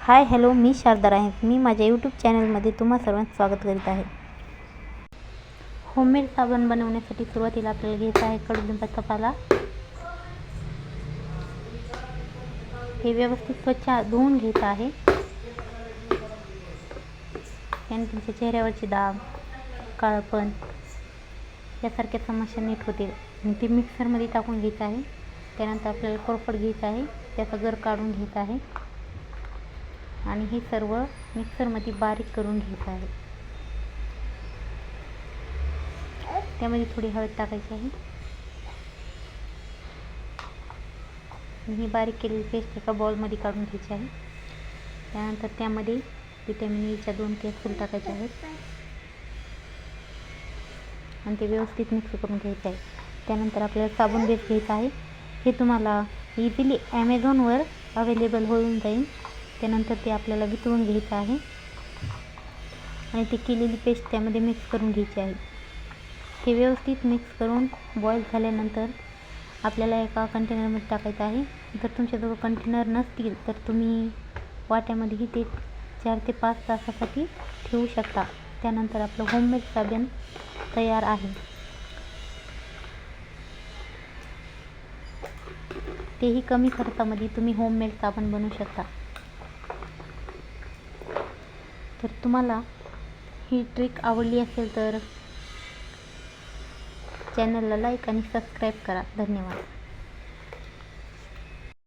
Hi hello, मी शारदा आहे. मी माझ्या YouTube चॅनलमध्ये तुम्हा सर्वांचं स्वागत करीत आहे. होममेड साबण बनवण्यासाठी सुरुवातीला आपल्याला घ्यायचा आहे कडुलिंबाचा पाला. हे व्यवस्थित स्वच्छ धुवून घ्यायचं आहे. त्याने तुमच्या चेहऱ्यावरची डाग, काळपण यासारख्या समस्या नीट होतील. आणि ते मिक्सरमध्ये टाकून घ्यायचं आहे. त्यानंतर आपल्याला कोरफड घ्यायचं आहे, त्याचा गर काढून घ्यायचा आहे आणि हे सर्व मिक्सरमध्ये बारीक करून घ्यायचं आहे. त्यामध्ये थोडी हळद टाकायची आहे. ही बारीक केलेली पेस्ट एका बाउलमध्ये काढून घ्यायची आहे. त्यानंतर त्यामध्ये व्हिटॅमिन ईच्या 2 कॅप्सूल टाकायचे आहेत आणि ते व्यवस्थित मिक्स करून घ्यायचे आहे. त्यानंतर आपल्याला साबण बेस घ्यायचा आहे. हे तुम्हाला इझिली ॲमेझॉनवर अवेलेबल होऊन जाईल. त्यानंतर ते आपल्याला वितळून घ्यायचं आहे आणि ती केलेली पेस्ट त्यामध्ये मिक्स करून घ्यायची आहे. ते व्यवस्थित मिक्स करून बॉईल झाल्यानंतर आपल्याला एका कंटेनरमध्ये टाकायचं आहे. जर तुमच्याजवळ कंटेनर नसतील तर तुम्ही वाट्यामध्येही ते 4 ते 5 तासासाठी ठेवू शकता. त्यानंतर आपलं होममेड साबण तयार आहे. तेही कमी खर्चामध्ये तुम्ही होममेड साबण बनवू शकता. तर तुम्हाला ही ट्रिक आवडली असेल तर चॅनलला लाईक आणि सबस्क्राईब करा. धन्यवाद.